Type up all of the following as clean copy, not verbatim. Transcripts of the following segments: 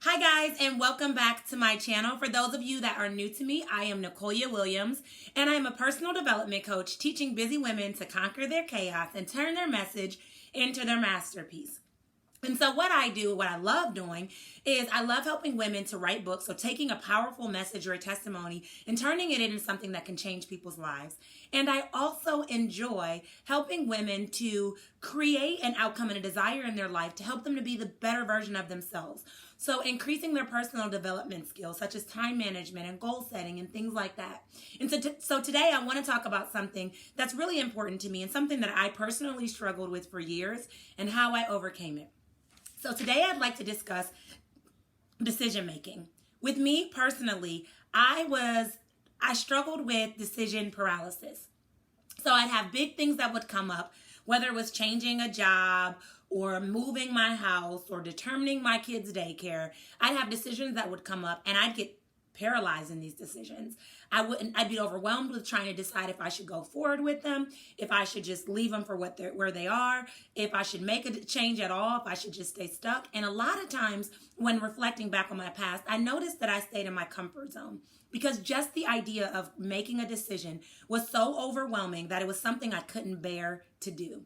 Hi guys, and welcome back to my channel. For those of you that are new to me, I am Nicolia Williams, and I am a personal development coach teaching busy women to conquer their chaos and turn their message into their masterpiece. And so what I do, what I love doing, is I love helping women to write books. So taking a powerful message or a testimony and turning it into something that can change people's lives. And I also enjoy helping women to create an outcome and a desire in their life to help them to be the better version of themselves. So increasing their personal development skills, such as time management and goal setting and things like that. And so today I want to talk about something that's really important to me and something that I personally struggled with for years and how I overcame it. So today I'd like to discuss decision making. With me personally, I struggled with decision paralysis. So I'd have big things that would come up, whether it was changing a job or moving my house or determining my kids' daycare. I'd have decisions that would come up and I'd get paralyzed in these decisions. I'd be overwhelmed with trying to decide if I should go forward with them, if I should just leave them for where they are, if I should make a change at all, if I should just stay stuck. And a lot of times when reflecting back on my past, I noticed that I stayed in my comfort zone because just the idea of making a decision was so overwhelming that it was something I couldn't bear to do.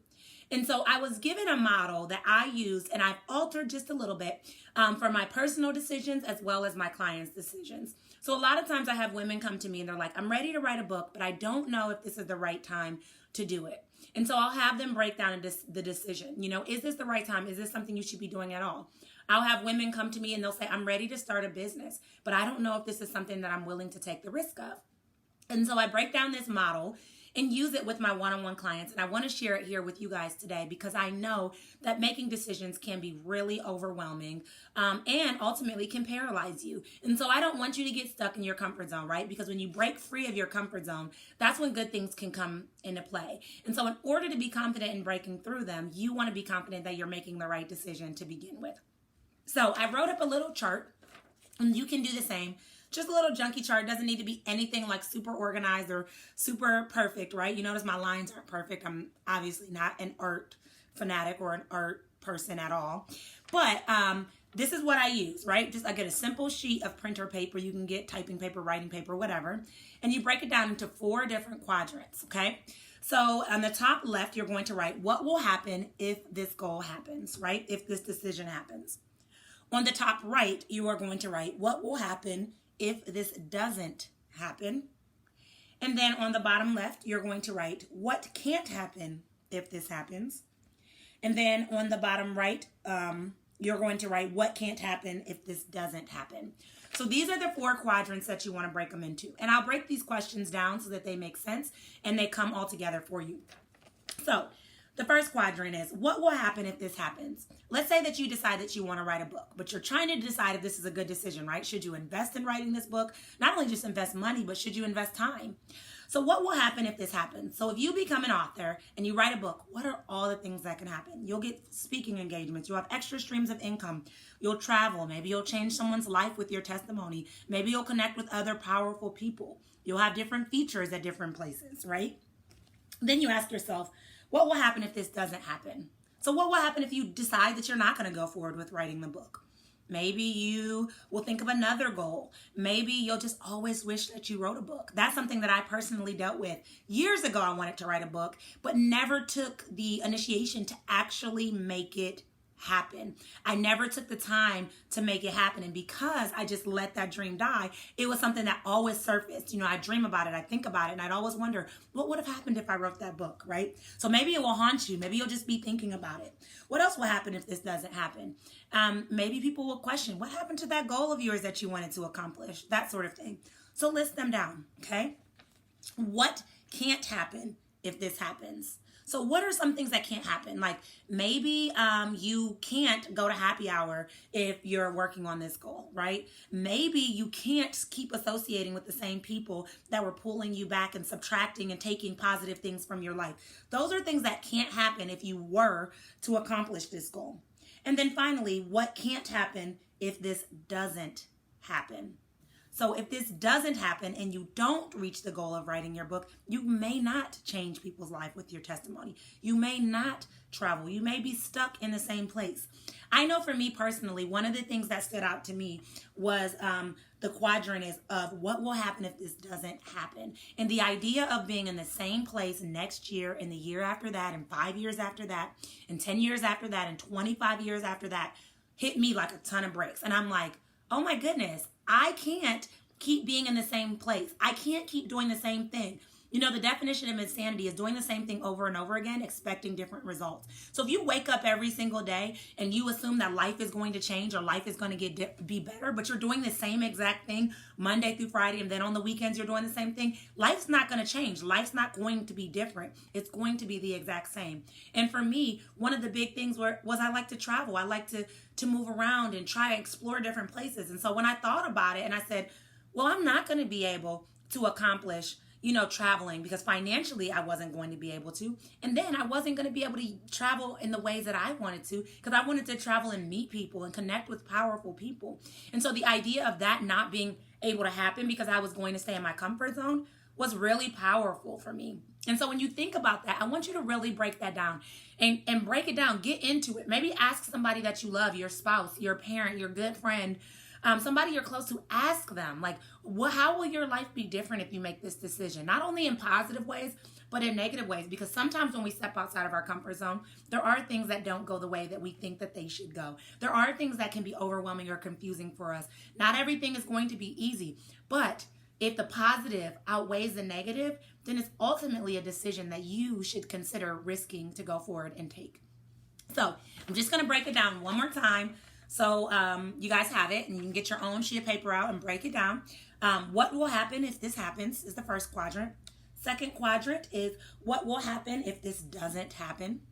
And so I was given a model that I used and I've altered just a little bit for my personal decisions as well as my clients' decisions. So a lot of times I have women come to me and they're like, I'm ready to write a book, but I don't know if this is the right time to do it. And so I'll have them break down the decision. Is this the right time? Is this something you should be doing at all? I'll have women come to me and they'll say, I'm ready to start a business, but I don't know if this is something that I'm willing to take the risk of. And so I break down this model and use it with my one-on-one clients. And I want to share it here with you guys today because I know that making decisions can be really overwhelming and ultimately can paralyze you. And so I don't want you to get stuck in your comfort zone, right? Because when you break free of your comfort zone, that's when good things can come into play. And so in order to be confident in breaking through them, you want to be confident that you're making the right decision to begin with. So I wrote up a little chart, and you can do the same. Just a little junky chart. It doesn't need to be anything like super organized or super perfect, right? You notice my lines aren't perfect. I'm obviously not an art fanatic or an art person at all. But this is what I use, right? I get a simple sheet of printer paper. You can get typing paper, writing paper, whatever. And you break it down into 4 different quadrants, okay? So on the top left, you're going to write what will happen if this goal happens, right? If this decision happens. On the top right, you are going to write what will happen if this doesn't happen. And then on the bottom left, you're going to write what can't happen if this happens. And then on the bottom right, you're going to write what can't happen if this doesn't happen. So these are the 4 quadrants that you want to break them into. And I'll break these questions down so that they make sense and they come all together for you. So the first quadrant is, what will happen if this happens? Let's say that you decide that you want to write a book, but you're trying to decide if this is a good decision, right? Should you invest in writing this book? Not only just invest money, but should you invest time? So what will happen if this happens? So if you become an author and you write a book, what are all the things that can happen? You'll get speaking engagements. You'll have extra streams of income. You'll travel. Maybe you'll change someone's life with your testimony. Maybe you'll connect with other powerful people. You'll have different features at different places, right? Then you ask yourself, what will happen if this doesn't happen? So what will happen if you decide that you're not going to go forward with writing the book? Maybe you will think of another goal. Maybe you'll just always wish that you wrote a book. That's something that I personally dealt with. Years ago, I wanted to write a book, but never took the initiation to actually make it happen. I never took the time to make it happen. And because I just let that dream die, it was something that always surfaced. I dream about it, I think about it, and I'd always wonder, what would have happened if I wrote that book, right? So maybe it will haunt you. Maybe you'll just be thinking about it. What else will happen if this doesn't happen? Maybe people will question, what happened to that goal of yours that you wanted to accomplish? That sort of thing. So list them down, okay? What can't happen if this happens? So what are some things that can't happen? Like maybe you can't go to happy hour if you're working on this goal, right? Maybe you can't keep associating with the same people that were pulling you back and subtracting and taking positive things from your life. Those are things that can't happen if you were to accomplish this goal. And then finally, what can't happen if this doesn't happen? So if this doesn't happen and you don't reach the goal of writing your book, you may not change people's life with your testimony. You may not travel. You may be stuck in the same place. I know for me personally, one of the things that stood out to me was the quadrant is of what will happen if this doesn't happen. And the idea of being in the same place next year and the year after that and 5 years after that and 10 years after that and 25 years after that hit me like a ton of bricks. And I'm like, oh my goodness, I can't keep being in the same place. I can't keep doing the same thing. You know, the definition of insanity is doing the same thing over and over again, expecting different results. So if you wake up every single day and you assume that life is going to change or life is going to be better, but you're doing the same exact thing Monday through Friday, and then on the weekends you're doing the same thing, life's not going to change. Life's not going to be different. It's going to be the exact same. And for me, one of the big things was I like to travel. I like to move around and try to explore different places. And so when I thought about it and I said, well, I'm not going to be able to accomplish traveling because financially I wasn't going to be able to. And then I wasn't going to be able to travel in the ways that I wanted to because I wanted to travel and meet people and connect with powerful people. And so the idea of that not being able to happen because I was going to stay in my comfort zone was really powerful for me. And so when you think about that, I want you to really break that down and break it down. Get into it. Maybe ask somebody that you love, your spouse, your parent, your good friend, somebody you're close to. Ask them, like, how will your life be different if you make this decision? Not only in positive ways, but in negative ways. Because sometimes when we step outside of our comfort zone, there are things that don't go the way that we think that they should go. There are things that can be overwhelming or confusing for us. Not everything is going to be easy. But if the positive outweighs the negative, then it's ultimately a decision that you should consider risking to go forward and take. So I'm just going to break it down one more time. So you guys have it, and you can get your own sheet of paper out and break it down. What will happen if this happens is the first quadrant. Second quadrant is what will happen if this doesn't happen.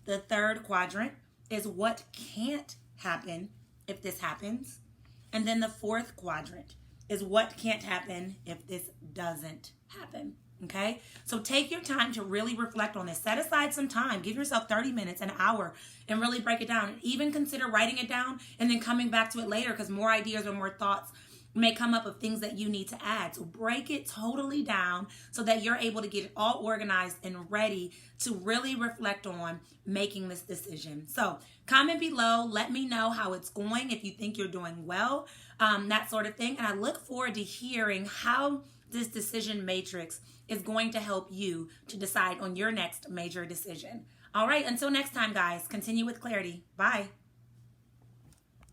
The third quadrant is what can't happen if this happens. And then the fourth quadrant is what can't happen if this doesn't happen. Okay, so take your time to really reflect on this. Set aside some time. Give yourself 30 minutes, an hour, and really break it down. And even consider writing it down and then coming back to it later because more ideas or more thoughts may come up of things that you need to add. So break it totally down so that you're able to get it all organized and ready to really reflect on making this decision. So comment below. Let me know how it's going, if you think you're doing well, that sort of thing. And I look forward to hearing how this decision matrix is going to help you to decide on your next major decision. All right, until next time, guys, continue with clarity. Bye.